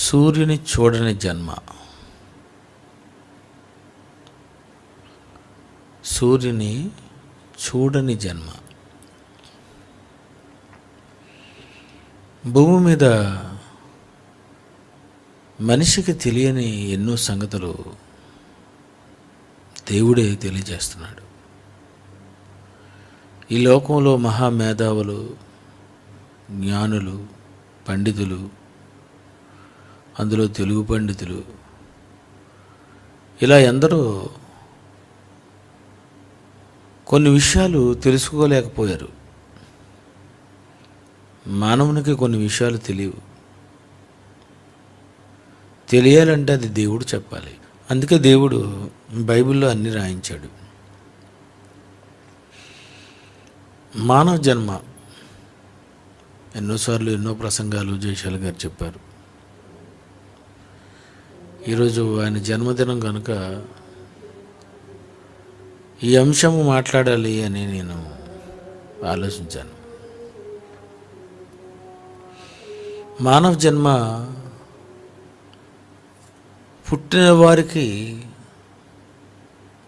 సూర్యుని చూడని జన్మ. సూర్యుని చూడని జన్మ. భూమి మీద మనిషికి తెలియని ఎన్నో సంగతులు దేవుడే తెలియజేస్తున్నాడు. ఈ లోకంలో మహామేధావులు, జ్ఞానులు, పండితులు, అందులో తెలుగు పండితులు, ఇలా ఎందరో కొన్ని విషయాలు తెలుసుకోలేకపోయారు. మానవునికి కొన్ని విషయాలు తెలియవు. తెలియాలంటే అది దేవుడు చెప్పాలి. అందుకే దేవుడు బైబిల్లో అన్ని రాయించాడు. మానవ జన్మ ఎన్నోసార్లు ఎన్నో ప్రసంగాలు జయశాల గారు చెప్పారు. ఈరోజు ఆయన జన్మదినం కనుక ఈ అంశము మాట్లాడాలి అని నేను ఆలోచించాను. మానవ జన్మ పుట్టిన వారికి,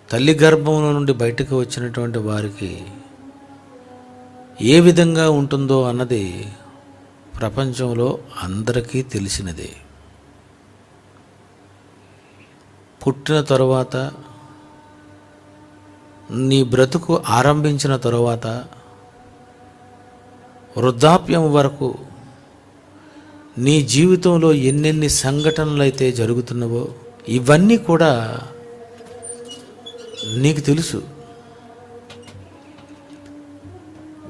తల్లి గర్భంలో నుండి బయటకు వచ్చినటువంటి వారికి ఏ విధంగా ఉంటుందో అన్నది ప్రపంచంలో అందరికీ తెలిసినదే. పుట్టిన తరువాత, నీ బ్రతుకు ఆరంభించిన తరువాత, వృద్ధాప్యం వరకు నీ జీవితంలో ఎన్నెన్ని సంఘటనలు అయితే జరుగుతున్నవో ఇవన్నీ కూడా నీకు తెలుసు.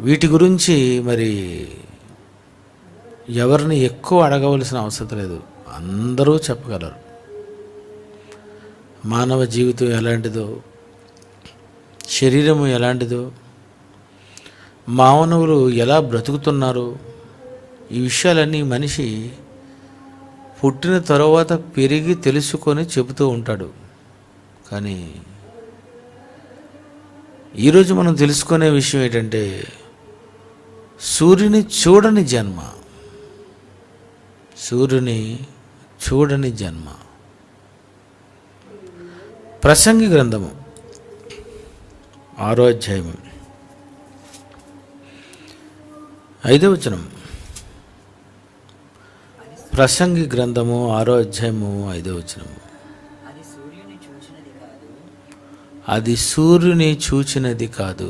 వీటి గురించి మరి ఎవరిని ఎక్కువ అడగవలసిన అవసరం లేదు, అందరూ చెప్పగలరు. మానవ జీవితం ఎలాంటిదో, శరీరము ఎలాంటిదో, మానవులు ఎలా బ్రతుకుతున్నారో, ఈ విషయాలన్నీ మనిషి పుట్టిన తరువాత పెరిగి తెలుసుకొని చెబుతూ ఉంటాడు. కానీ ఈరోజు మనం తెలుసుకునే విషయం ఏంటంటే సూర్యుని చూడని జన్మ. సూర్యుని చూడని జన్మ. ప్రసంగి గ్రంథము 6వ అధ్యాయము 5వ వచనం. ప్రసంగి గ్రంథము 6వ అధ్యాయము 5వ వచనము. అది సూర్యుని చూచినది కాదు.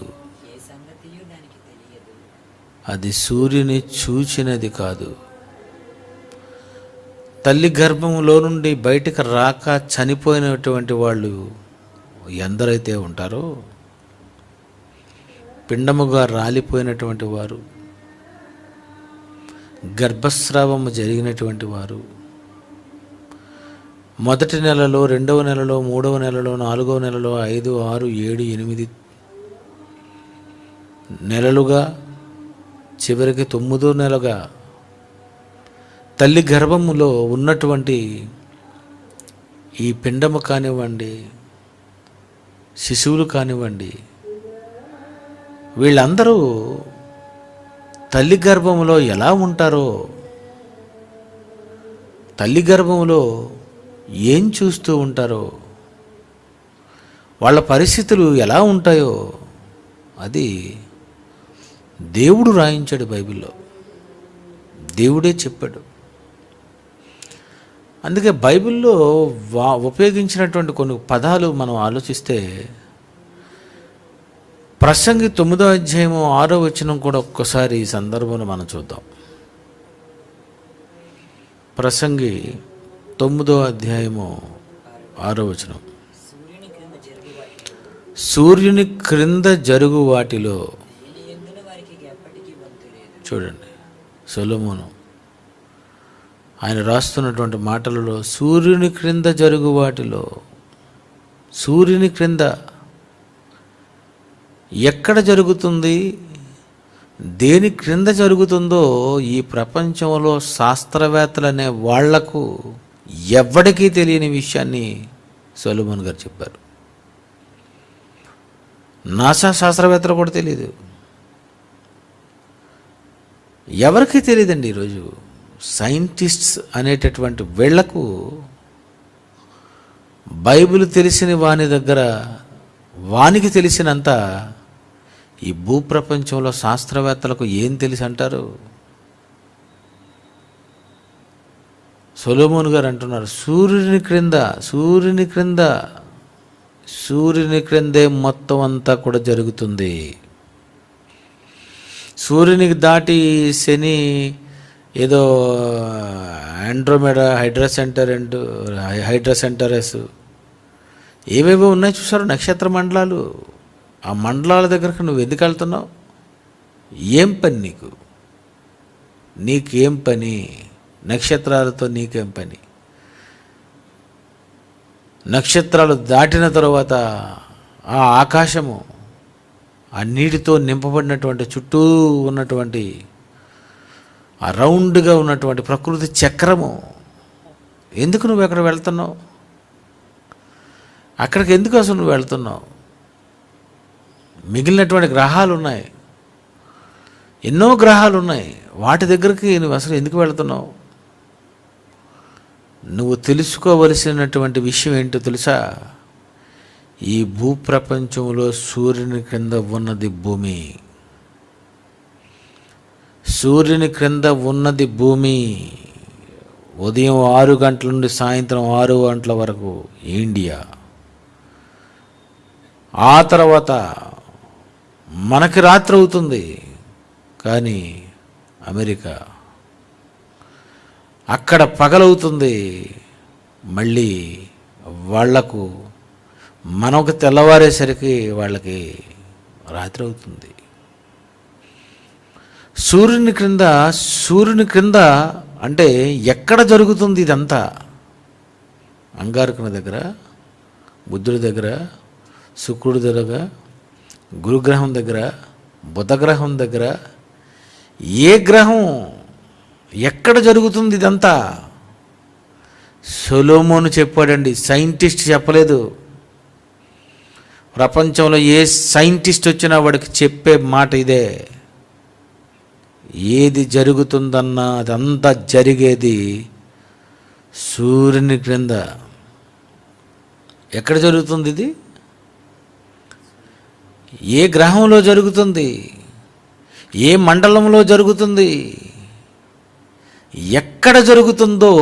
అది సూర్యుని చూచినది కాదు. తల్లి గర్భంలో నుండి బయటకు రాక చనిపోయినటువంటి వాళ్ళు ఎందరైతే ఉంటారో, పిండముగా రాలిపోయినటువంటి వారు, గర్భస్రావము జరిగినటువంటి వారు, మొదటి నెలలో, 2వ నెలలో, 3వ నెలలో, 4వ నెలలో, 5, 6, 7, 8 నెలలుగా, చివరికి 9వ నెలగా తల్లి గర్భములో ఉన్నటువంటి ఈ పిండము కానివ్వండి, శిశువులు కానివ్వండి, వీళ్ళందరూ తల్లి గర్భంలో ఎలా ఉంటారో, తల్లి గర్భంలో ఏం చూస్తూ ఉంటారో, వాళ్ళ పరిస్థితులు ఎలా ఉంటాయో అది దేవుడు రాయించాడు బైబిల్లో. దేవుడే చెప్పాడు. అందుకే బైబిల్లో ఉపయోగించినటువంటి కొన్ని పదాలు మనం ఆలోచిస్తే, ప్రసంగి 9వ అధ్యాయము 6వ వచనం కూడా ఒక్కసారి ఈ సందర్భంలో మనం చూద్దాం. ప్రసంగి 9వ అధ్యాయము 6వ వచనం. సూర్యుని క్రింద జరుగు వాటిలో, చూడండి సొలొమోను ఆయన రాస్తున్నటువంటి మాటలలో, సూర్యుని క్రింద జరుగు వాటిలో, సూర్యుని క్రింద ఎక్కడ జరుగుతుంది, దేని క్రింద జరుగుతుందో ఈ ప్రపంచంలో శాస్త్రవేత్తలు అనే వాళ్లకు ఎవ్వడికీ తెలియని విషయాన్ని సొలొమోను గారు చెప్పారు. నాసా శాస్త్రవేత్తలు కూడా తెలియదు, ఎవరికీ తెలియదండి. ఈరోజు సైంటిస్ట్స్ అనేటటువంటి వీళ్లకు బైబిల్ తెలిసిన వాని దగ్గర వానికి తెలిసినంత ఈ భూప్రపంచంలో శాస్త్రవేత్తలకు ఏం తెలిసి అంటారు? సొలొమోను గారు అంటున్నారు, సూర్యుని క్రిందే మొత్తం అంతా కూడా జరుగుతుంది. సూర్యునికి దాటి శని ఏదో ఆండ్రోమెడా, హైడ్రా సెంటరస్ ఏవేవో ఉన్నాయి చూసారు, నక్షత్ర మండలాలు. ఆ మండలాల దగ్గరకు నువ్వు ఎందుకు వెళ్తున్నావు? ఏం పని నీకేం పని? నక్షత్రాలతో నీకేం పని? నక్షత్రాలు దాటిన తరువాత ఆ ఆకాశము, ఆ నీటితో నింపబడినటువంటి చుట్టూ ఉన్నటువంటి ఆ రౌండ్గా ఉన్నటువంటి ప్రకృతి చక్రము, ఎందుకు నువ్వు ఎక్కడ వెళ్తున్నావు? అక్కడికి ఎందుకు అసలు నువ్వు వెళ్తున్నావు? మిగిలినటువంటి గ్రహాలు ఉన్నాయి, ఎన్నో గ్రహాలు ఉన్నాయి, వాటి దగ్గరికి నువ్వు అసలు ఎందుకు వెళ్తున్నావు? నువ్వు తెలుసుకోవలసినటువంటి విషయం ఏంటో తెలుసా? ఈ భూప్రపంచంలో సూర్యుని క్రింద ఉన్నది భూమి. సూర్యుని క్రింద ఉన్నది భూమి. ఉదయం 6 గంటల నుండి సాయంత్రం 6 గంటల వరకు ఇండియా, ఆ తర్వాత మనకి రాత్రి అవుతుంది, కానీ అమెరికా అక్కడ పగలవుతుంది. మళ్ళీ వాళ్లకు మనకు తెల్లవారేసరికి వాళ్ళకి రాత్రి అవుతుంది. సూర్యుని క్రింద అంటే ఎక్కడ జరుగుతుంది ఇదంతా? అంగారకుని దగ్గర, బుద్ధుడి దగ్గర, శుక్రుడి దగ్గర, గురుగ్రహం దగ్గర, బుధగ్రహం దగ్గర, ఏ గ్రహం ఎక్కడ జరుగుతుంది ఇదంతా? సొలొమోను చెప్పాడండి, సైంటిస్ట్ చెప్పలేదు. ప్రపంచంలో ఏ సైంటిస్ట్ వచ్చినా వాడికి చెప్పే మాట ఇదే. ఏది జరుగుతుందన్నా అదంతా జరిగేది సూర్యుని క్రింద. ఎక్కడ జరుగుతుంది ఇది? ఏ గ్రహంలో జరుగుతుంది? ఏ మండలంలో జరుగుతుంది? ఎక్కడ జరుగుతుందో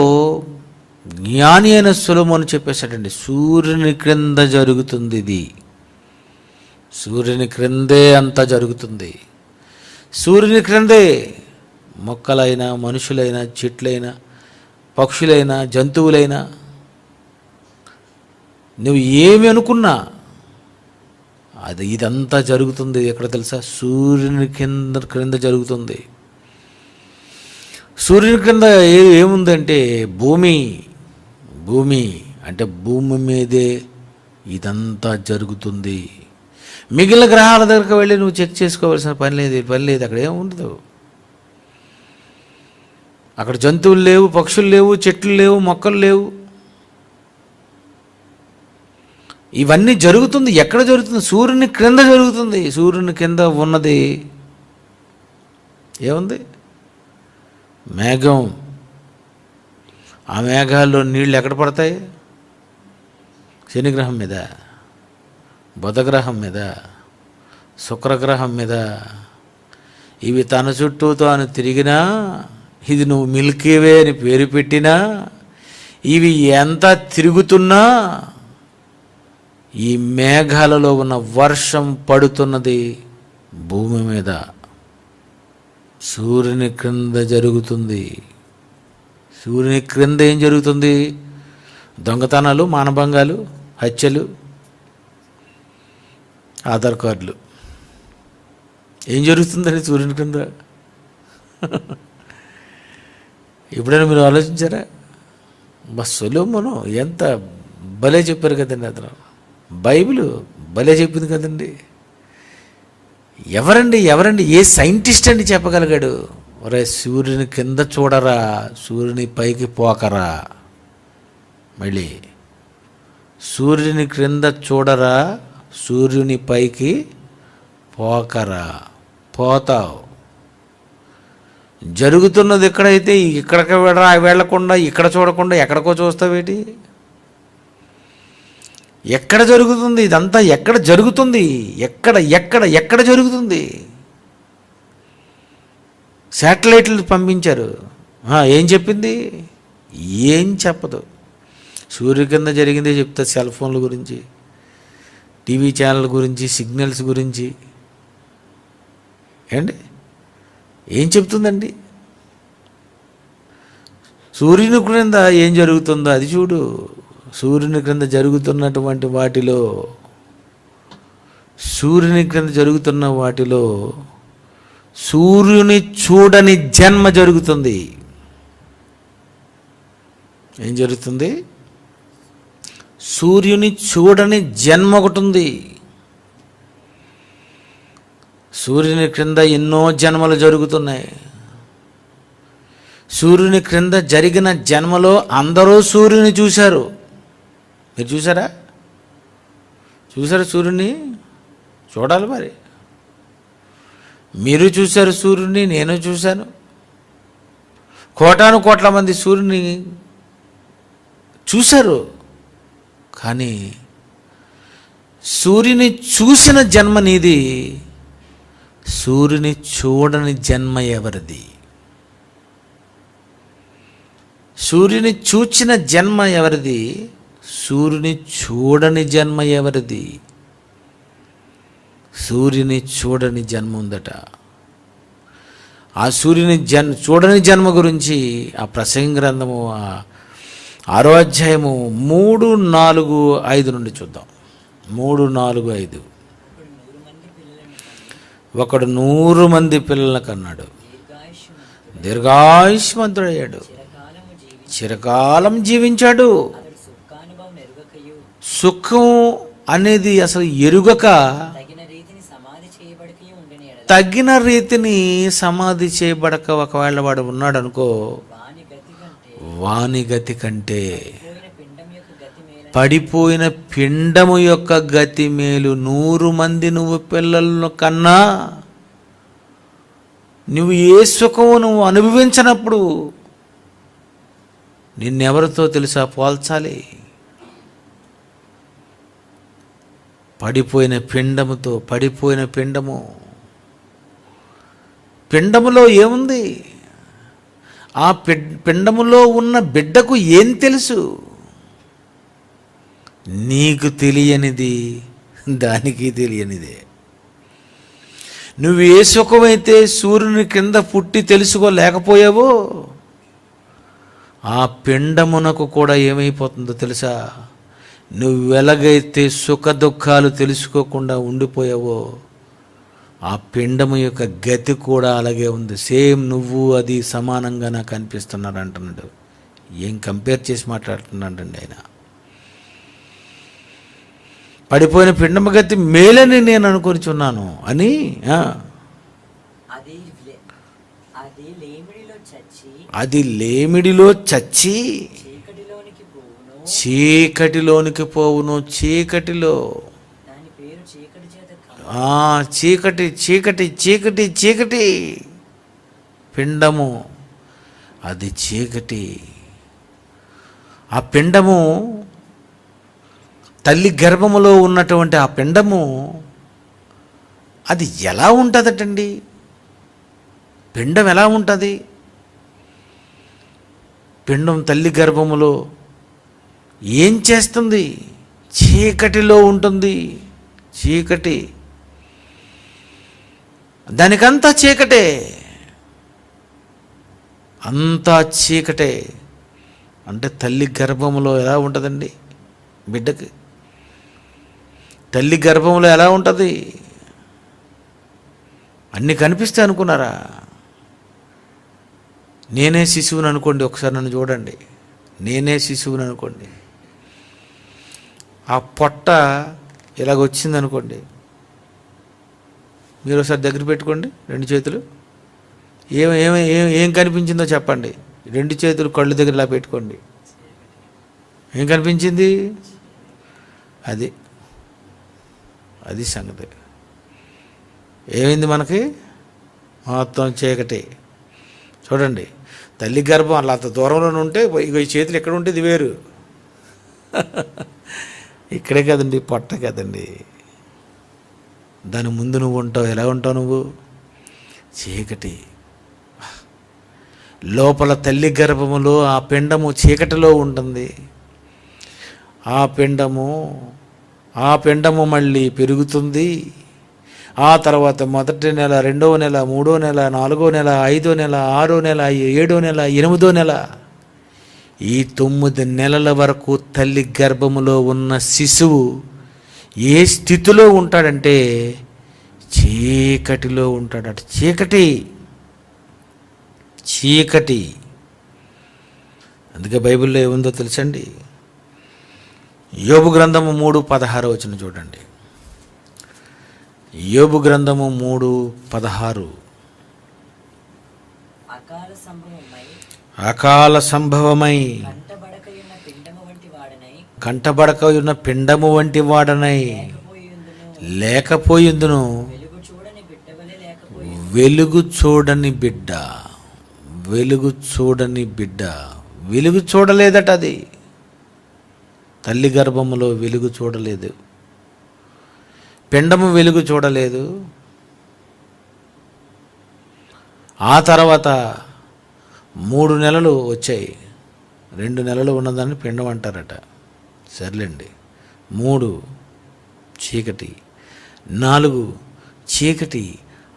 జ్ఞాని అయిన సొలొమోను చెప్పేశాడండి. సూర్యుని క్రింద జరుగుతుంది ఇది. సూర్యుని క్రిందే అంతా జరుగుతుంది. సూర్యుని క్రిందే మొక్కలైనా, మనుషులైనా, చెట్లైనా, పక్షులైనా, జంతువులైనా, నువ్వు ఏమి అనుకున్నా ఇదంతా జరుగుతుంది ఎక్కడ తెలుసా? సూర్యుని క్రింద జరుగుతుంది. సూర్యుని క్రింద ఏముందంటే భూమి అంటే భూమి మీదే ఇదంతా జరుగుతుంది. మిగిలిన గ్రహాల దగ్గరకు వెళ్ళి నువ్వు చెక్ చేసుకోవాల్సిన పని లేదు. అక్కడ ఏముండదు. అక్కడ జంతువులు లేవు, పక్షులు లేవు, చెట్లు లేవు, మొక్కలు లేవు. ఇవన్నీ జరుగుతుంది. ఎక్కడ జరుగుతుంది? సూర్యుని క్రింద జరుగుతుంది. సూర్యుని కింద ఉన్నది ఏముంది? మేఘం. ఆ మేఘాల్లో నీళ్ళు ఎక్కడ పడతాయి? శనిగ్రహం మీద, బుధగ్రహం మీద, శుక్రగ్రహం మీద. ఇవి తన చుట్టూ తాను తిరిగినా, ఇది నువ్వు మిల్కీవే అని పేరు పెట్టినా, ఇవి ఎంత తిరుగుతున్నా ఈ మేఘాలలో ఉన్న వర్షం పడుతున్నది భూమి మీద. సూర్యుని క్రింద జరుగుతుంది. సూర్యుని క్రింద ఏం జరుగుతుంది? దొంగతనాలు, మానభంగాలు, హత్యలు, ఆధార్ కార్డులు. ఏం జరుగుతుందని సూర్యుని క్రింద? ఎప్పుడైనా మీరు ఆలోచించారా? సొలొమోను ఎంత భలే చెప్పారు కదండి. అతను బైబిల్ భలే చెప్పింది కదండి. ఎవరండి ఏ సైంటిస్ట్ అండి చెప్పగలిగాడు? ఒరే, సూర్యుని కింద చూడరా, సూర్యుని పైకి పోకరా. మళ్ళీ సూర్యుని క్రింద చూడరా, సూర్యుని పైకి పోకరా. పోతావు. జరుగుతున్నది ఎక్కడైతే ఇక్కడికి వెళ్ళకుండా ఇక్కడ చూడకుండా ఎక్కడికో చూస్తావేటి? ఎక్కడ జరుగుతుంది ఇదంతా? ఎక్కడ జరుగుతుంది? ఎక్కడ ఎక్కడ ఎక్కడ జరుగుతుంది? శాటిలైట్లు పంపించారు, ఏం చెప్పింది? ఏం చెప్పదు. సూర్యు కింద జరిగిందే చెప్తుంది. సెల్ ఫోన్ల గురించి, టీవీ ఛానల్ గురించి, సిగ్నల్స్ గురించి ఏంటి ఏం చెప్తుందండి? సూర్యుని క్రింద ఏం జరుగుతుందో అది చూడు. సూర్యుని క్రింద జరుగుతున్నటువంటి వాటిలో, సూర్యుని క్రింద జరుగుతున్న వాటిలో సూర్యుని చూడని జన్మ జరుగుతుంది. ఏం జరుగుతుంది? సూర్యుని చూడని జన్మ ఒకటి ఉంది. సూర్యుని క్రింద ఎన్నో జన్మలు జరుగుతున్నాయి. సూర్యుని క్రింద జరిగిన జన్మలో అందరూ సూర్యుని చూశారు. మీరు చూసారా? సూర్యుని? చూడాలి మరి. మీరు చూశారు సూర్యుని, నేను చూశాను. కోటాను కోట్ల మంది సూర్యుని చూశారు. కానీ సూర్యుని చూసిన జన్మ నీది, సూర్యుని చూడని జన్మ ఎవరిది? సూర్యుని చూచిన జన్మ ఎవరిది? సూర్యుని చూడని జన్మ ఎవరిది? సూర్యుని చూడని జన్మ ఉందట. ఆ సూర్యుని చూడని జన్మ గురించి ఆ ప్రసంగ గ్రంథము 6వ అధ్యాయము 3, 4, 5 నుండి చూద్దాం. 3, 4, 5. ఒకడు 100 మంది పిల్లలను కన్నాడు, దీర్ఘాయుష్మంతుడయ్యాడు, చిరకాలం జీవించాడు. సుఖం అనేది అసలు ఎరుగక తగిన రీతిని సమాధి చేయబడక ఒకవేళ వాడు ఉన్నాడు అనుకో, వాని గతి కంటే పడిపోయిన పిండము యొక్క గతి మేలు. 100 మంది నువ్వు పిల్లలను కన్నా నువ్వు ఏ సుఖము నువ్వు అనుభవించినప్పుడు నిన్నెవరితో తెలుసా పోల్చాలి? పడిపోయిన పిండముతో. పడిపోయిన పిండము. పిండములో ఏముంది? ఆ పిండములో ఉన్న బిడ్డకు ఏం తెలుసు? నీకు తెలియనిది దానికి తెలియనిదే. నువ్వు ఏ సుఖమైతే సూర్యుని కింద పుట్టి తెలుసుకోలేకపోయావో, ఆ పిండమునకు కూడా ఏమైపోతుందో తెలుసా? నువ్వు ఎలాగైతే సుఖ దుఃఖాలు తెలుసుకోకుండా ఉండిపోయావో, ఆ పిండము యొక్క గతి కూడా అలాగే ఉంది. సేమ్ నువ్వు అది సమానంగా నాకు అనిపిస్తున్నారు అంటున్నాడు. ఏం కంపేర్ చేసి మాట్లాడుతున్నాడండి ఆయన? పడిపోయిన పిండము గతి మేలని నేను అనుకొనిచున్నాను అని. అది లేమిడిలో చచ్చి చీకటిలోనికి పోవును. చీకటిలో చీకటి చీకటి చీకటి చీకటి పిండము, అది చీకటి. ఆ పిండము తల్లి గర్భములో ఉన్నటువంటి ఆ పిండము అది ఎలా ఉంటుందటండి? పిండం ఎలా ఉంటుంది? పిండం తల్లి గర్భములో ఏం చేస్తుంది? చీకటిలో ఉంటుంది. చీకటి, దానికంతా చీకటే, అంతా చీకటే. అంటే తల్లి గర్భములో ఎలా ఉంటుందండి బిడ్డకి? తల్లి గర్భంలో ఎలా ఉంటుంది? అన్నీ కనిపిస్తాయి అనుకున్నారా? నేనే శిశువుని అనుకోండి, ఒకసారి నన్ను చూడండి. నేనే శిశువుని అనుకోండి. ఆ పొట్ట ఇలాగొచ్చింది అనుకోండి. మీరు ఒకసారి దగ్గర పెట్టుకోండి 2 చేతులు. ఏం కనిపించిందో చెప్పండి. 2 చేతులు కళ్ళు దగ్గర ఇలా పెట్టుకోండి. ఏం కనిపించింది? అది సంగతి. ఏమైంది మనకి? మొత్తం చీకటి. చూడండి, తల్లి గర్భం అలా అంత దూరంలో ఉంటే ఇగో ఈ చేతులు ఎక్కడ ఉంటే ఇది వేరు. ఇక్కడే కదండి, పొట్ట కదండి. దాని ముందు నువ్వు ఉంటావు. ఎలా ఉంటావు నువ్వు? చీకటి. లోపల తల్లి గర్భములో ఆ పిండము చీకటిలో ఉంటుంది. ఆ పిండము మళ్ళీ పెరుగుతుంది. ఆ తర్వాత మొదటి నెల, రెండవ నెల, మూడో నెల, నాలుగో నెల, ఐదో నెల, ఆరో నెల, ఏడో నెల, ఎనిమిదో నెల, ఈ 9 నెలల వరకు తల్లి గర్భములో ఉన్న శిశువు ఏ స్థితిలో ఉంటాడంటే చీకటిలో ఉంటాడట. చీకటి. అందుకే బైబిల్లో ఏముందో తెలుసండి? యోబు గ్రంథము 3:16 చూడండి. యోబు గ్రంథము 3:16. అకాల సంభవమై కంటబడకయున్న పిండము వంటి వాడనై లేకపోయిందును. వెలుగు చూడని బిడ్డ. వెలుగు చూడలేదట. అది తల్లి గర్భములో వెలుగు చూడలేదు. పిండము వెలుగు చూడలేదు. ఆ తర్వాత 3 నెలలు వచ్చాయి. 2 నెలలు ఉన్నదాన్ని పిండం అంటారట. సర్లేండి. 3 చీకటి, 4 చీకటి,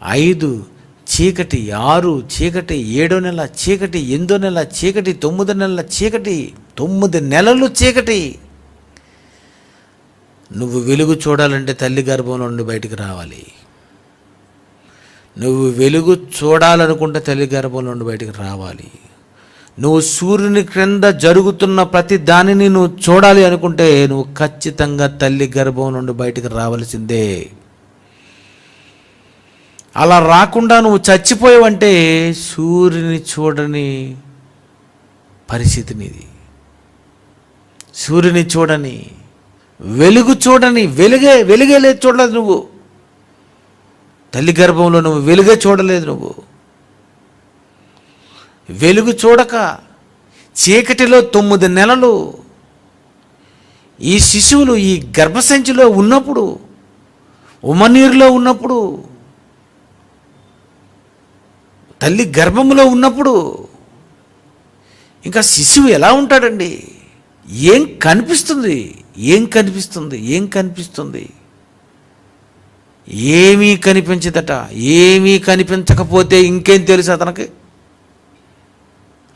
5 చీకటి, 6 చీకటి, 7వ నెల చీకటి, 8వ నెల చీకటి, 9 నెలల చీకటి, 9 నెలలు చీకటి. నువ్వు వెలుగు చూడాలంటే తల్లి గర్భంలో నుండి బయటికి రావాలి. నువ్వు వెలుగు చూడాలనుకుంటే తల్లి గర్భంలో నుండి బయటికి రావాలి. నువ్వు సూర్యుని క్రింద జరుగుతున్న ప్రతి దానిని నువ్వు చూడాలి అనుకుంటే నువ్వు ఖచ్చితంగా తల్లి గర్భం నుండి బయటికి రావాల్సిందే. అలా రాకుండా నువ్వు చచ్చిపోయావంటే సూర్యుని చూడని పరిస్థితి నీది. సూర్యుని చూడని, వెలుగు చూడని, వెలుగే లేదు, చూడలేదు నువ్వు. తల్లి గర్భంలో నువ్వు వెలుగే చూడలేదు. నువ్వు వెలుగు చూడక చీకటిలో 9 నెలలు ఈ శిశువులు ఈ గర్భసంచిలో ఉన్నప్పుడు, ఉమ్మనీరులో ఉన్నప్పుడు, తల్లి గర్భంలో ఉన్నప్పుడు ఇంకా శిశువు ఎలా ఉంటాడండి? ఏం కనిపిస్తుంది? ఏమీ కనిపించదట. ఏమీ కనిపించకపోతే ఇంకేం తెలుసు అతనికి?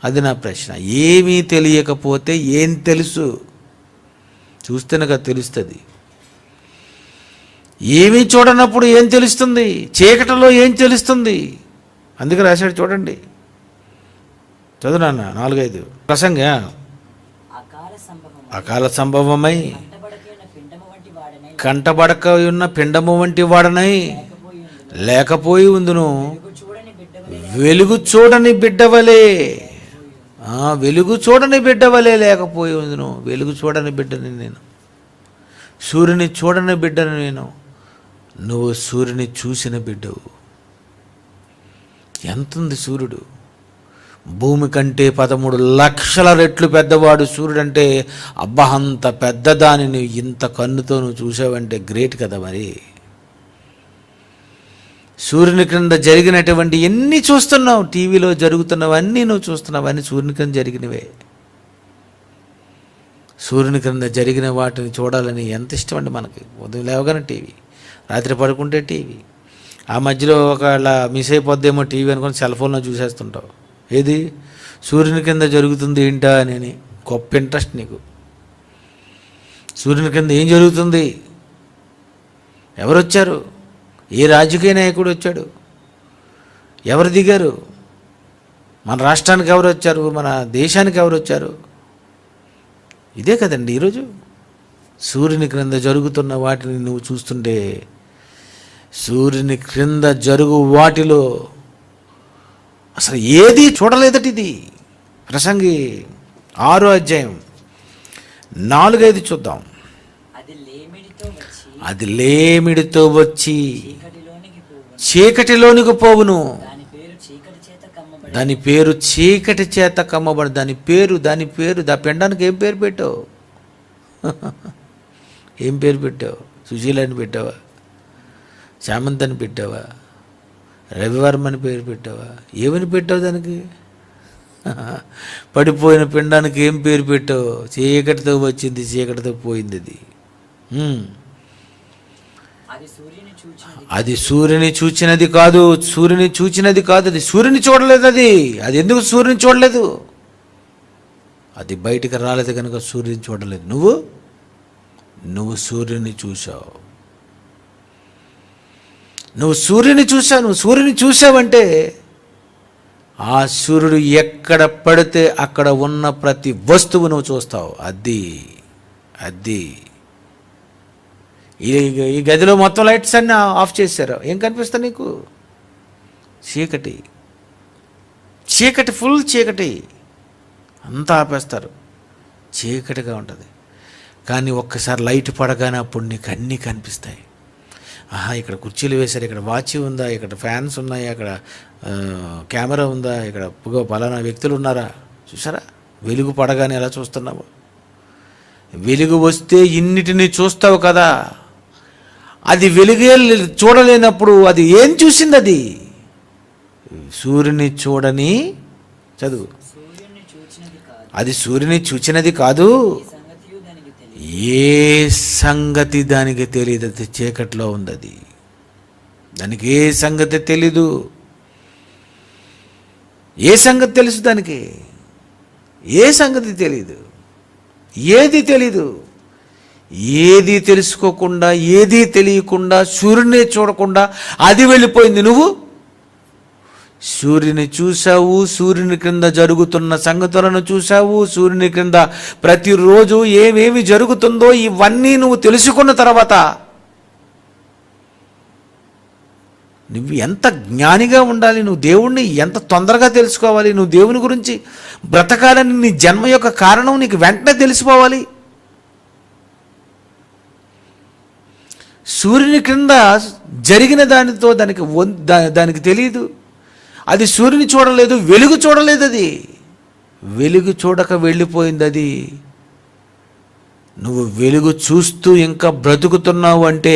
అది నా ప్రశ్న. ఏమీ తెలియకపోతే ఏం తెలుసు? చూస్తేనగా తెలుస్తుంది. ఏమీ చూడనప్పుడు ఏం తెలుస్తుంది? చీకటిలో ఏం తెలుస్తుంది? అందుకే రాశాడు చూడండి. చదువు నాన్న 4-5 ప్రసంగ. అకాల సంభవమై కంటబడక ఉన్న పిండము వంటి వాడనై లేకపోయి ఉందును. వెలుగు చూడని బిడ్డవలే. వెలుగు చూడని బిడ్డవలే లేకపోయి ఉందును. వెలుగు చూడని బిడ్డని నేను, సూర్యుని చూడని బిడ్డను నేను. నువ్వు సూర్యుని చూసిన బిడ్డవు. ఎంతుంది సూర్యుడు? భూమి కంటే 13 లక్షల రెట్లు పెద్దవాడు సూర్యుడు. అంటే అబ్బా, అంత పెద్దదానిని ఇంత కన్నుతో నువ్వు చూసావంటే గ్రేట్ కదా. మరి సూర్యుని క్రింద జరిగినటువంటి ఎన్ని చూస్తున్నావు? టీవీలో జరుగుతున్నవన్నీ నువ్వు చూస్తున్నావు, అన్నీ సూర్యుని క్రింద జరిగినవే. సూర్యుని క్రింద జరిగిన వాటిని చూడాలని ఎంత ఇష్టం అండి మనకి. ఉదయం లేవగానే టీవీ, రాత్రి పడుకుంటే టీవీ, ఆ మధ్యలో ఒకవేళ మిస్ అయిపోద్దేమో టీవీ అనుకుని సెల్ ఫోన్లో చూసేస్తుంటావు. ఏది సూర్యుని కింద జరుగుతుంది ఏంటా అని గొప్ప ఇంట్రెస్ట్ నీకు. సూర్యుని కింద ఏం జరుగుతుంది? ఎవరు వచ్చారు? ఏ రాజకీయ నాయకుడు వచ్చాడు? ఎవరు దిగారు? మన రాష్ట్రానికి ఎవరు వచ్చారు? మన దేశానికి ఎవరు వచ్చారు? ఇదే కదండి ఈరోజు. సూర్యుని క్రింద జరుగుతున్న వాటిని నువ్వు చూస్తుంటే, సూర్యుని క్రింద జరుగు వాటిలో అసలు ఏది చూడలేదట. ఇది ప్రసంగి 6వ అధ్యాయం 4-5 చూద్దాం. అది లేమిడితో వచ్చి చీకటిలోనికి పోవును. దాని పేరు చీకటి చేత కమ్మబడి. దాని పేరు దా పెండానికి ఏం పేరు పెట్టావు? ఏం పేరు పెట్టావు? సుశీలని పెట్టావా? చామంతని పెట్టావా? రవివర్మ అని పేరు పెట్టావా? ఏమని పెట్టావు దానికి? పడిపోయిన పిండానికి ఏం పేరు పెట్టావు? చీకటితో వచ్చింది, చీకటితో పోయింది. అది సూర్యుని చూచినది కాదు. సూర్యుని చూచినది కాదు. అది సూర్యుని చూడలేదు. అది ఎందుకు సూర్యుని చూడలేదు? అది బయటికి రాలేదు కనుక సూర్యుని చూడలేదు. నువ్వు సూర్యుని చూసావు. నువ్వు సూర్యుని చూసావంటే ఆ సూర్యుడు ఎక్కడ పడితే అక్కడ ఉన్న ప్రతి వస్తువు నువ్వు చూస్తావు. అది ఈ గదిలో మొత్తం లైట్స్ అన్నీ ఆఫ్ చేశారు. ఏం కనిపిస్తా నీకు? చీకటి, ఫుల్ చీకటి. అంతా ఆపేస్తారు, చీకటిగా ఉంటుంది. కానీ ఒక్కసారి లైట్ పడగానే అప్పుడు నీకు అన్నీ కనిపిస్తాయి. ఇక్కడ కుర్చీలు వేశారు, ఇక్కడ వాచ్ ఉందా, ఇక్కడ ఫ్యాన్స్ ఉన్నాయి, అక్కడ కెమెరా ఉందా, ఇక్కడ పలానా వ్యక్తులు ఉన్నారా? చూసారా? వెలుగు పడగానే ఎలా చూస్తున్నావు? వెలుగు వస్తే ఇన్నిటిని చూస్తావు కదా. అది వెలుగే చూడలేనప్పుడు అది ఏం చూసింది? అది సూర్యుని చూడని చదువు. అది సూర్యుని చూచినది కాదు. ఏ సంగతి దానికి తెలియదు. అది చీకట్లో ఉంది. దానికి ఏ సంగతి తెలీదు. ఏ సంగతి తెలుసు దానికి? ఏ సంగతి తెలీదు. ఏది తెలీదు. ఏది తెలుసుకోకుండా, ఏది తెలియకుండా, సూర్యుని చూడకుండా అది వెళ్ళిపోయింది. నువ్వు సూర్యుని చూసావు, సూర్యుని క్రింద జరుగుతున్న సంగతులను చూసావు, సూర్యుని క్రింద ప్రతిరోజు ఏమేమి జరుగుతుందో ఇవన్నీ నువ్వు తెలుసుకున్న తర్వాత నువ్వు ఎంత జ్ఞానిగా ఉండాలి. నువ్వు దేవుణ్ణి ఎంత తొందరగా తెలుసుకోవాలి. నువ్వు దేవుని గురించి బ్రతకాలని నీ జన్మ యొక్క కారణం నీకు వెంటనే తెలిసిపోవాలి. సూర్యుని క్రింద జరిగిన దానితో దానికి తెలియదు. అది సూర్యుని చూడలేదు, వెలుగు చూడలేదు. అది వెలుగు చూడక వెళ్ళిపోయింది. అది నువ్వు వెలుగు చూస్తూ ఇంకా బ్రతుకుతున్నావు అంటే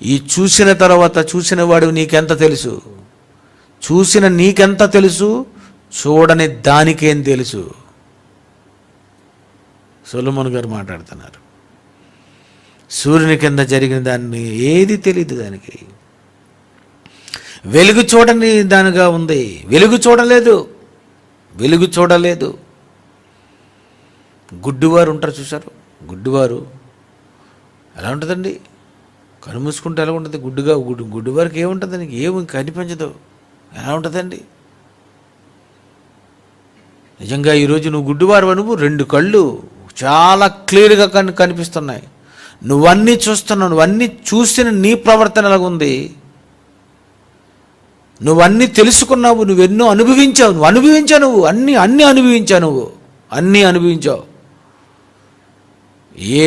ఈ చూసిన తర్వాత చూసిన వాడు నీకెంత తెలుసు? చూసిన నీకెంత తెలుసు? చూడని దానికేం తెలుసు? సొలొమోను గారు మాట్లాడుతున్నారు. సూర్యుని కింద జరిగిన దాన్ని ఏది తెలియదు దానికి. వెలుగు చూడని దానిగా ఉంది. వెలుగు చూడలేదు. గుడ్డివారు ఉంటారు, చూశారు? గుడ్డివారు ఎలా ఉంటుందండి? కను మూసుకుంటే ఎలా ఉంటుంది? గుడ్డివారికి ఏముంటుంది? దానికి ఏమి కనిపించదు. ఎలా ఉంటుందండి? నిజంగా ఈరోజు నువ్వు గుడ్డివారు, నువ్వు 2 కళ్ళు చాలా క్లియర్గా కనిపిస్తున్నాయి. నువ్వన్నీ చూస్తున్నావు. నువ్వన్నీ చూసిన నీ ప్రవర్తన ఎలాగుంది? నువ్వన్నీ తెలుసుకున్నావు. నువ్వెన్నో అనుభవించావు. నువ్వు అన్నీ అనుభవించావు. ఏ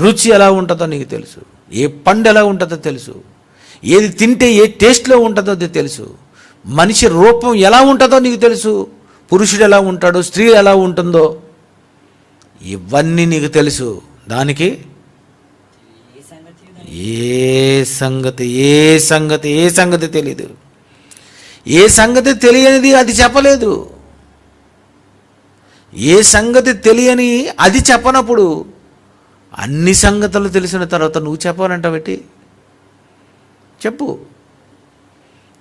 రుచి ఎలా ఉంటుందో నీకు తెలుసు. ఏ పండు ఎలా ఉంటుందో తెలుసు. ఏది తింటే ఏ టేస్ట్లో ఉంటుందో అది తెలుసు. మనిషి రూపం ఎలా ఉంటుందో నీకు తెలుసు. పురుషుడు ఎలా ఉంటాడో, స్త్రీ ఎలా ఉంటుందో ఇవన్నీ నీకు తెలుసు. దానికి ఏ సంగతి తెలీదు. ఏ సంగతి తెలియనిది అది చెప్పలేదు. ఏ సంగతి తెలియని అది చెప్పనప్పుడు అన్ని సంగతులు తెలిసిన తర్వాత నువ్వు చెప్పాలంటావేటి?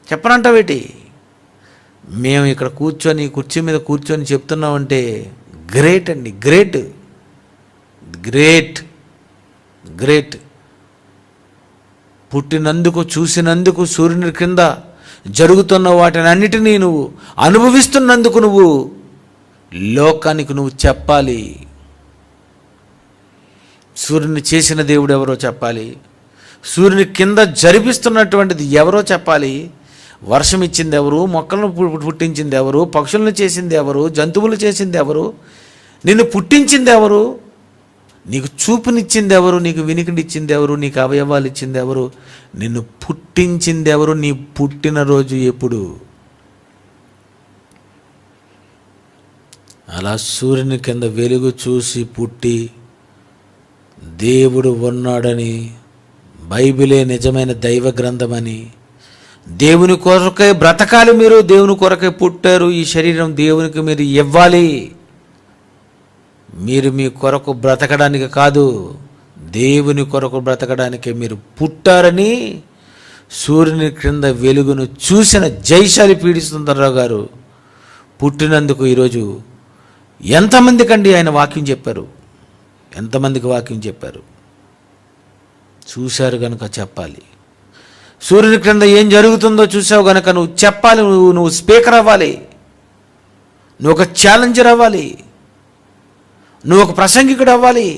చెప్పనంటావేటి? మేము ఇక్కడ కుర్చీ మీద కూర్చొని చెప్తున్నామంటే గ్రేట్ అండి. గ్రేట్. పుట్టినందుకు, చూసినందుకు, సూర్యుని క్రింద జరుగుతున్న వాటిని అన్నిటినీ నువ్వు అనుభవిస్తున్నందుకు నువ్వు లోకానికి నువ్వు చెప్పాలి. సూర్యుని చేసిన దేవుడు ఎవరో చెప్పాలి. సూర్యుని కింద జరిపిస్తున్నటువంటిది ఎవరో చెప్పాలి. వర్షం ఇచ్చింది ఎవరు? మొక్కలను పుట్టించింది ఎవరు? పక్షులను చేసింది ఎవరు? జంతువులు చేసింది ఎవరు? నిన్ను పుట్టించింది ఎవరు? నీకు చూపునిచ్చింది ఎవరు? నీకు వినికిడిచ్చింది ఎవరు? నీకు అవయవాలు ఇచ్చింది ఎవరు? నిన్ను పుట్టించింది ఎవరు? నీ పుట్టినరోజు ఎప్పుడు? అలా సూర్యుని కింద వెలుగు చూసి పుట్టి దేవుడు ఉన్నాడని, బైబిలే నిజమైన దైవ గ్రంథమని, దేవుని కొరకై బ్రతకాలి, మీరు దేవుని కొరకై పుట్టారు, ఈ శరీరం దేవునికి మీరు ఇవ్వాలి, మీరు మీ కొరకు బ్రతకడానికి కాదు దేవుని కొరకు బ్రతకడానికి మీరు పుట్టారని సూర్యుని క్రింద వెలుగును చూసిన జైశాలి పీడి సుందర్రావు గారు పుట్టినందుకు ఈరోజు ఎంతమందికండి ఆయన వాక్యం చెప్పారు, ఎంతమందికి వాక్యం చెప్పారు? చూశారు కనుక చెప్పాలి. సూర్యుని క్రింద ఏం జరుగుతుందో చూసావు కనుక నువ్వు చెప్పాలి, నువ్వు స్పీకర్ అవ్వాలి, నువ్వు ఒక ఛాలెంజర్ అవ్వాలి, నువ్వు ఒక ప్రసంగికుడు అవ్వాలి,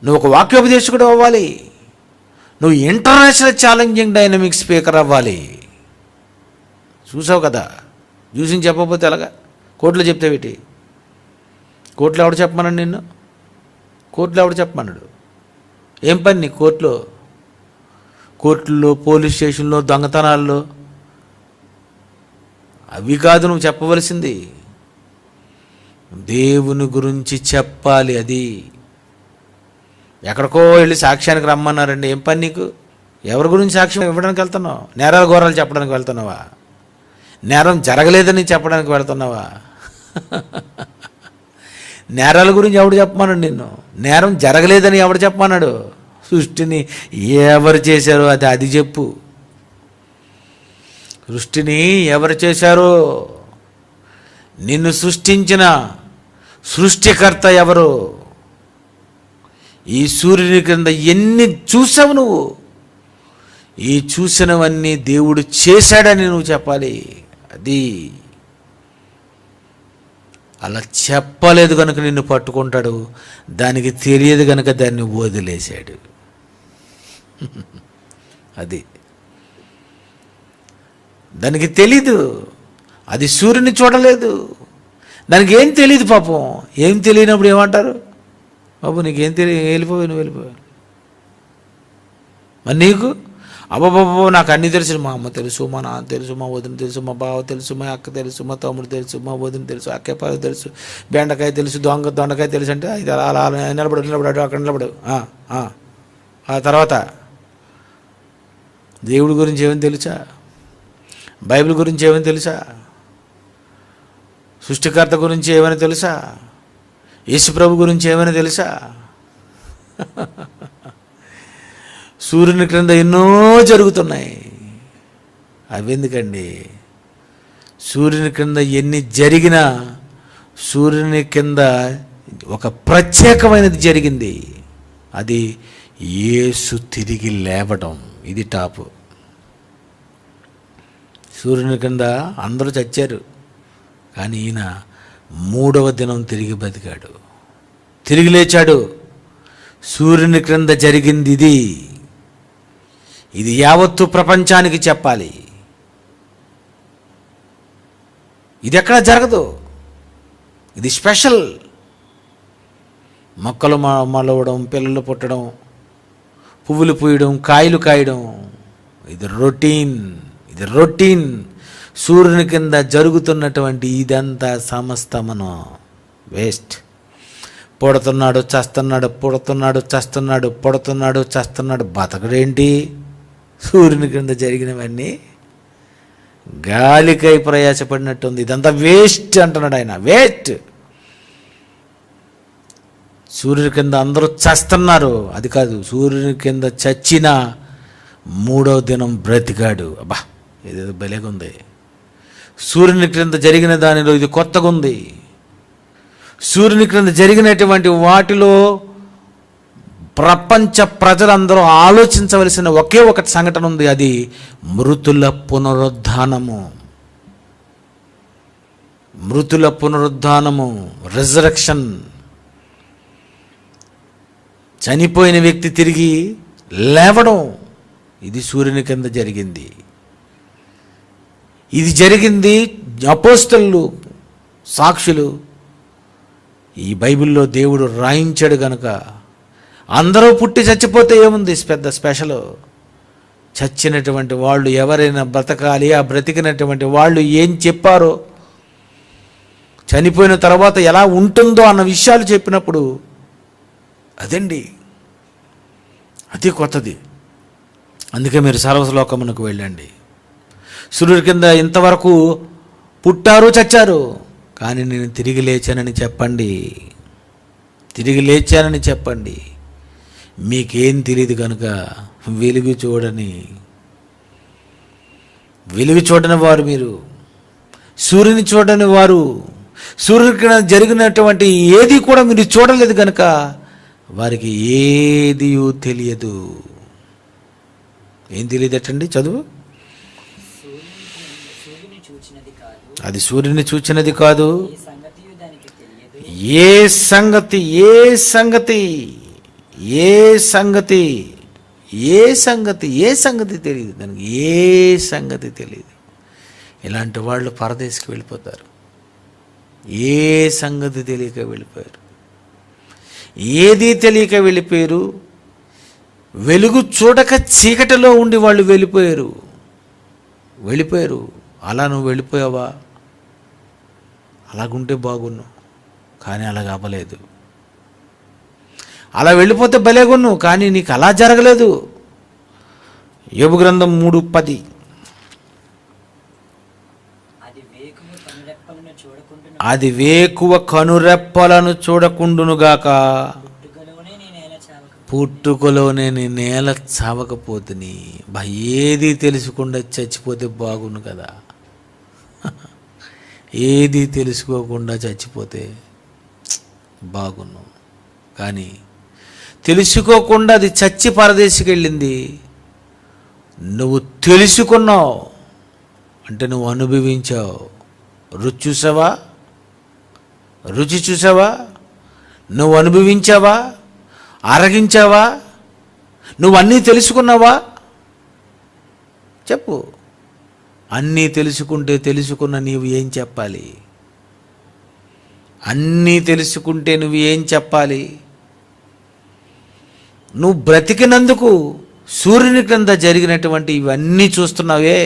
నువ్వు ఒక వాక్యోపదేశకుడు అవ్వాలి, నువ్వు ఇంటర్నేషనల్ ఛాలెంజింగ్ డైనమిక్ స్పీకర్ అవ్వాలి. చూసావు కదా, చూసి చెప్పకపోతే ఎలాగా? కోర్టులో చెప్తే పెట్టి, కోర్టులో ఎవడు చెప్పమన్నాడు నిన్ను? కోర్టులో ఎవడు చెప్పమన్నాడు? ఏం పని నీ కోర్టులో? కోర్టుల్లో, పోలీస్ స్టేషన్లో, దొంగతనాల్లో అవి కాదు నువ్వు చెప్పవలసింది. దేవుని గురించి చెప్పాలి. అది ఎక్కడికో వెళ్ళి సాక్ష్యానికి రమ్మన్నారండి. ఏం పని నీకు? ఎవరి గురించి సాక్ష్యం ఇవ్వడానికి వెళ్తున్నావు? నేరాల ఘోరాలు చెప్పడానికి వెళ్తున్నావా? నేరం జరగలేదని చెప్పడానికి వెళ్తున్నావా? నేరాల గురించి ఎవడు చెప్పమన్నాడు నిన్ను? నేరం జరగలేదని ఎవడు చెప్పమన్నాడు? సృష్టిని ఎవరు చేశారో అది చెప్పు. సృష్టిని ఎవరు చేశారో, నిన్ను సృష్టించిన సృష్టికర్త ఎవరు? ఈ సూర్యుని క్రింద ఎన్ని చూసావు నువ్వు? ఈ చూసినవన్నీ దేవుడు చేశాడని నువ్వు చెప్పాలి. అది అలా చెప్పలేదు కనుక నిన్ను పట్టుకుంటాడు, దానికి తెలియదు కనుక దాన్ని వదిలేశాడు. అది దానికి తెలీదు, అది సూర్యుని చూడలేదు, దానికి ఏం తెలియదు పాపం. ఏం తెలియనప్పుడు ఏమంటారు? బాబు నీకేం వెళ్ళిపోయావు, నువ్వు వెళ్ళిపోయావు. మరి నీకు అబ్బాబాబు నాకు అన్నీ తెలుసు, మా అమ్మ తెలుసు, మా నాన్న తెలుసు, మా వదిన తెలుసు, మా బావ తెలుసు, మా అక్క తెలుసు, మా తమ్ముడు తెలుసు, మా వదిన తెలుసు, అక్కపాయ తెలుసు, బెండకాయ తెలుసు, దొండకాయ తెలుసు. అంటే ఇది అలా నిలబడు అక్కడ నిలబడు. ఆ తర్వాత దేవుడి గురించి ఏమని తెలుసా? బైబిల్ గురించి ఏమని తెలుసా? సృష్టికర్త గురించి ఏమైనా తెలుసా? యేసుప్రభు గురించి ఏమైనా తెలుసా? సూర్యుని క్రింద ఎన్నో జరుగుతున్నాయి. అవి ఎందుకండి? సూర్యుని క్రింద ఎన్ని జరిగినా సూర్యుని కింద ఒక ప్రత్యేకమైనది జరిగింది. అది యేసు తిరిగి లేవడం. ఇది టాపు. సూర్యుని కింద అందరూ చచ్చారు, కానీ ఈయన 3వ దినం తిరిగి బతికాడు, తిరిగి లేచాడు. సూర్యుని క్రింద జరిగింది ఇది యావత్తు ప్రపంచానికి చెప్పాలి. ఇది ఎక్కడ జరగదు, ఇది స్పెషల్. మొక్కలు మొలవడం, పిల్లలు పుట్టడం, పువ్వులు పూయడం, కాయలు కాయడం, ఇది రొటీన్. సూర్యుని కింద జరుగుతున్నటువంటి ఇదంతా సమస్తమను వేస్ట్. పుడుతున్నాడు చస్తున్నాడు, పుడుతున్నాడు చస్తున్నాడు, పుడుతున్నాడు చస్తున్నాడు, బతకడేంటి? సూర్యుని కింద జరిగినవన్నీ గాలికై ప్రయాసపడినట్టుంది. ఇదంతా వేస్ట్ అంటున్నాడు ఆయన, వేస్ట్. సూర్యుని కింద అందరూ చస్తున్నారు, అది కాదు. సూర్యుని కింద చచ్చిన 3వ దినం బ్రతికాడు. అబ్బా, ఇదేదో భలేగా ఉంది. సూర్యుని క్రింద జరిగిన దానిలో ఇది కొత్తగా ఉంది. సూర్యుని క్రింద జరిగినటువంటి వాటిలో ప్రపంచ ప్రజలందరూ ఆలోచించవలసిన ఒకే ఒకటి సంఘటన ఉంది. అది మృతుల పునరుద్ధానము. రిజరెక్షన్. చనిపోయిన వ్యక్తి తిరిగి లేవడం. ఇది సూర్యుని కింద జరిగింది. ఇది జరిగింది అపోస్తలులు, సాక్షులు. ఈ బైబిల్లో దేవుడు రాయించాడు గనుక అందరూ పుట్టి చచ్చిపోతే ఏముంది పెద్ద స్పెషల్? చచ్చినటువంటి వాళ్ళు ఎవరైనా బ్రతకాలి. ఆ బ్రతికినటువంటి వాళ్ళు ఏం చెప్పారో చనిపోయిన తర్వాత ఎలా ఉంటుందో అన్న విషయాలు చెప్పినప్పుడు అదండి, అతి కొత్తది. అందుకే మీరు సర్వలోకమునకు వెళ్ళండి. సూర్యుడి కింద ఇంతవరకు పుట్టారు, చచ్చారు, కానీ నేను తిరిగి లేచానని చెప్పండి. తిరిగి లేచానని చెప్పండి. మీకేం తెలియదు కనుక వెలుగు చూడని వారు మీరు, సూర్యుని చూడని వారు, సూర్యుడికి జరిగినటువంటి ఏది కూడా మీరు చూడలేదు కనుక వారికి ఏది తెలియదు. ఏం తెలియదటండి? చదువు. అది సూర్యుని చూచినది కాదు. ఏ సంగతి ఏ సంగతి ఏ సంగతి ఏ సంగతి ఏ సంగతి తెలియదు దానికి. ఏ సంగతి తెలియదు. ఇలాంటి వాళ్ళు పరదేశికి వెళ్ళిపోతారు. ఏ సంగతి తెలియక వెళ్ళిపోయారు. ఏది తెలియక వెళ్ళిపోయారు. వెలుగు చూడక చీకటిలో ఉండి వాళ్ళు వెళ్ళిపోయారు. అలా నువ్వు వెళ్ళిపోయావా? అలాగుంటే బాగున్నావు, కానీ అలాగ అవ్వలేదు. అలా వెళ్ళిపోతే భలేగున్నావు, కానీ నీకు అలా జరగలేదు. యోబు గ్రంథం 3:10. అది వేకువ కనురెప్పలను చూడకుండునుగాక, పుట్టుకలోనే నీ నేల చావకపోతుని. ఏది తెలుసుకుండా చచ్చిపోతే బాగుండు కదా. ఏది తెలుసుకోకుండా చచ్చిపోతే బాగున్నాం, కానీ తెలుసుకోకుండా అది చచ్చి పరదేశికి వెళ్ళింది. నువ్వు తెలుసుకున్నావు అంటే నువ్వు అనుభవించావు. రుచి చూసావా? నువ్వు అనుభవించావా? ఆరగించావా? నువ్వు అన్నీ తెలుసుకున్నావా? చెప్పు. అన్నీ తెలుసుకున్న నీవు ఏం చెప్పాలి? అన్నీ తెలుసుకుంటే నువ్వు ఏం చెప్పాలి? నువ్వు బ్రతికినందుకు సూర్యుని క్రింద జరిగినటువంటి ఇవన్నీ చూస్తున్నావే.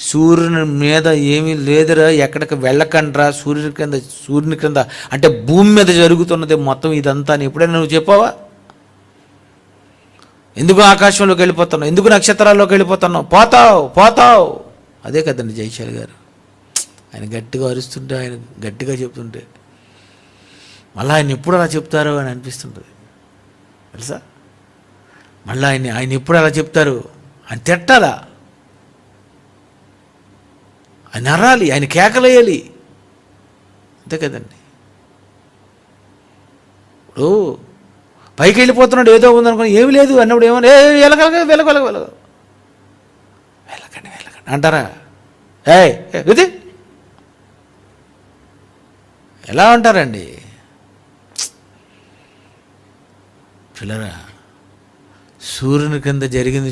సూర్యుని మీద ఏమీ లేదురా, ఎక్కడికి వెళ్ళకండ్రా, సూర్యుని క్రింద అంటే భూమి మీద జరుగుతున్నది మొత్తం ఇదంతా అని ఎప్పుడైనా నువ్వు చెప్పావా? ఎందుకు ఆకాశంలోకి వెళ్ళిపోతున్నావు? ఎందుకు నక్షత్రాల్లోకి వెళ్ళిపోతున్నావు? పోతావు. అదే కదండి జైశాల్ గారు. ఆయన గట్టిగా అరుస్తుంటే, ఆయన గట్టిగా చెప్తుంటే మళ్ళీ ఆయన ఎప్పుడు అలా చెప్తారో అని అనిపిస్తుంటుంది తెలుసా. మళ్ళీ ఆయన ఎప్పుడు అలా చెప్తారు అని తిట్టాలా, ఆయన అరాలి, ఆయన కేకలేయాలి. అంతే కదండి. ఇప్పుడు పైకి వెళ్ళిపోతున్నాడు, ఏదో ఉందనుకో, ఏమి లేదు అన్నప్పుడు ఏమన్నా వెళ్ళకండి అంటారా? ఇది ఎలా అంటారండి పిల్లరా? సూర్యుని కింద జరిగింది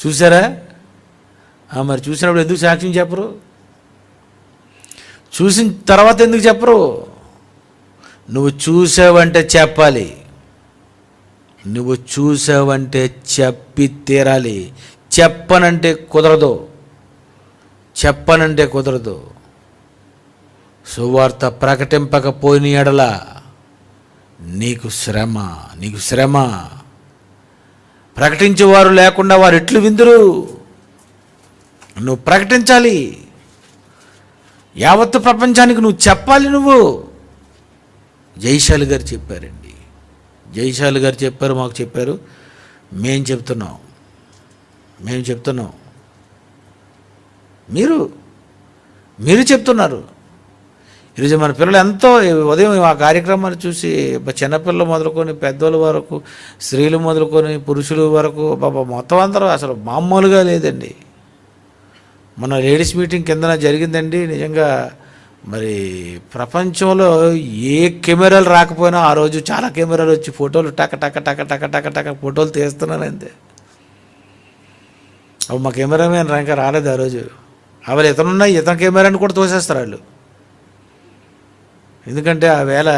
చూసారా? మరి చూసినప్పుడు ఎందుకు సాక్ష్యం చెప్పరు? చూసిన తర్వాత ఎందుకు చెప్పరు? నువ్వు చూసావంటే చెప్పాలి. నువ్వు చూసావంటే చెప్పి తీరాలి. చెప్పనంటే కుదరదు. సువార్త ప్రకటింపకపోయిన ఎడల నీకు శ్రమ. ప్రకటించేవారు లేకుండా వారు ఎట్లు విందురు? నువ్వు ప్రకటించాలి. యావత్తు ప్రపంచానికి నువ్వు చెప్పాలి. నువ్వు జైశాల్ గారు చెప్పారండి. జైశాల్ గారు చెప్పారు, మాకు చెప్పారు, మేము చెప్తున్నాం. మీరు చెప్తున్నారు. ఈరోజు మన పిల్లలు ఎంతో ఉదయం ఆ కార్యక్రమాన్ని చూసి చిన్నపిల్లలు మొదలుకొని పెద్దోళ్ళ వరకు, స్త్రీలు మొదలుకొని పురుషులు వరకు మొత్తం అందరూ అసలు మామూలుగా లేదండి. మన లేడీస్ మీటింగ్ కిందన జరిగిందండి. నిజంగా మరి ప్రపంచంలో ఏ కెమెరాలు రాకపోయినా ఆ రోజు చాలా కెమెరాలు వచ్చి ఫోటోలు టక ఫోటోలు తీస్తున్నాను అంతే. అప్పుడు మా కెమెరామెన్ ఇంకా రాలేదు ఆ రోజు. అవి ఇతనున్నాయి, ఇతని కెమెరాని కూడా తోసేస్తారు వాళ్ళు. ఎందుకంటే ఆ వేళ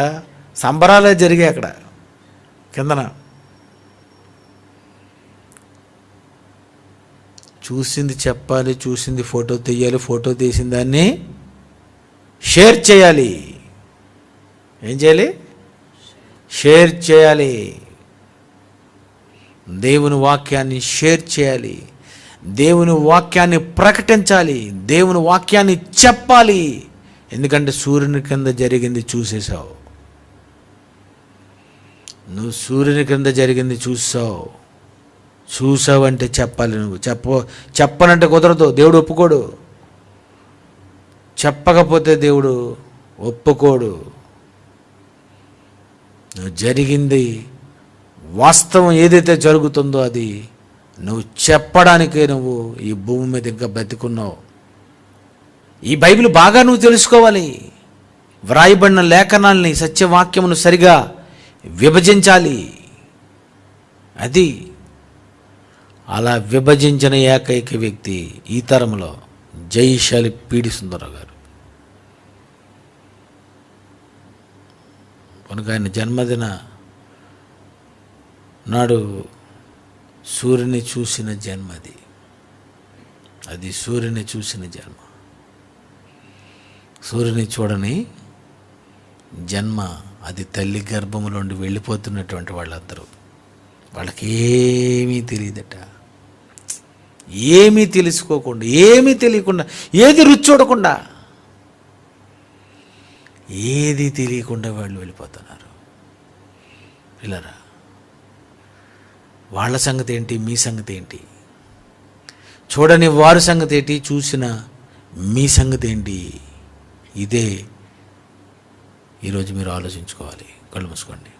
సంబరాలే జరిగాయి అక్కడ కిందన. చూసింది చెప్పాలి, చూసింది ఫోటో తీయాలి, ఫోటో తీసిన దాన్ని షేర్ చేయాలి. ఏం చేయాలి? షేర్ చేయాలి. దేవుని వాక్యాన్ని షేర్ చేయాలి, దేవుని వాక్యాన్ని ప్రకటించాలి, దేవుని వాక్యాన్ని చెప్పాలి. ఎందుకంటే సూర్యుని కింద జరిగింది చూసేసావు. నువ్వు సూర్యుని కింద జరిగింది చూసావంటే చెప్పాలి. నువ్వు చెప్పనంటే కుదరదు, దేవుడు ఒప్పుకోడు. చెప్పకపోతే దేవుడు ఒప్పుకోడు. నువ్వు జరిగింది వాస్తవం ఏదైతే జరుగుతుందో అది నువ్వు చెప్పడానికే నువ్వు ఈ భూమి మీద ఇంకా బతికున్నావు. ఈ బైబిల్ బాగా నువ్వు తెలుసుకోవాలి. వ్రాయబడిన లేఖనాల్ని, సత్యవాక్యమును సరిగా విభజించాలి. అది అలా విభజించిన ఏకైక వ్యక్తి ఈ తరంలో జయశాలి పీడి సుందరరావు గారు. కనుక ఆయన జన్మదిన నాడు సూర్యుని చూసిన జన్మది. అది సూర్యుని చూసిన జన్మ. సూర్యుని చూడని జన్మ అది తల్లి గర్భములోండి వెళ్ళిపోతున్నటువంటి వాళ్ళందరూ. వాళ్ళకి ఏమీ తెలియదట. ఏమీ తెలుసుకోకుండా, ఏమీ తెలియకుండా, ఏది రుచి చూడకుండా, ఏది తెలియకుండా వాళ్ళు వెళ్ళిపోతున్నారు. పిల్లరా, వాళ్ళ సంగతి ఏంటి, మీ సంగతి ఏంటి? చూడని వారి సంగతి ఏంటి, చూసిన మీ సంగతి ఏంటి? ఇదే ఈరోజు మీరు ఆలోచించుకోవాలి. కళ్ళు మూసుకోండి.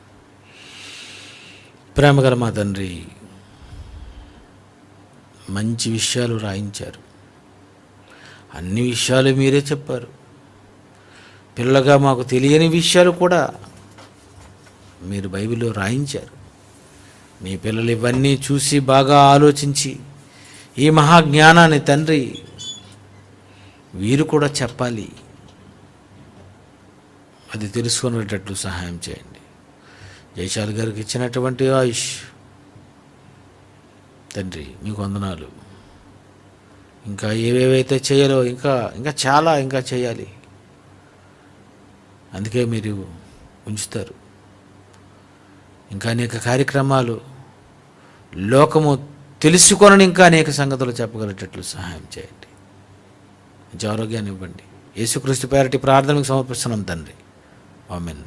ప్రేమగల మా తండ్రి, మంచి విషయాలు రాయించారు. అన్ని విషయాలు మీరే చెప్పారు. పిల్లగా మాకు తెలియని విషయాలు కూడా మీరు బైబిల్లో రాయించారు. మీ పిల్లలు ఇవన్నీ చూసి బాగా ఆలోచించి ఈ మహాజ్ఞానాన్ని తండ్రి వీరు కూడా చెప్పాలి. అది తెలుసుకునేటట్లు సహాయం చేయండి. జయశాలి గారికి ఇచ్చినటువంటి ఆయుష్ తండ్రి మీకు వందనాలు. ఇంకా ఏవేవైతే చేయాలో ఇంకా చాలా చేయాలి. అందుకే మీరు ఉంచుతారు. ఇంకా అనేక కార్యక్రమాలు, లోకము తెలుసుకొనని ఇంకా అనేక సంగతులు చెప్పగలిగేటట్లు సహాయం చేయండి. మంచి ఆరోగ్యాన్ని ఇవ్వండి. యేసుక్రీస్తు పేరటి ప్రార్థనకు సమర్పిస్తున్నాం తండ్రి. ఆమేన్.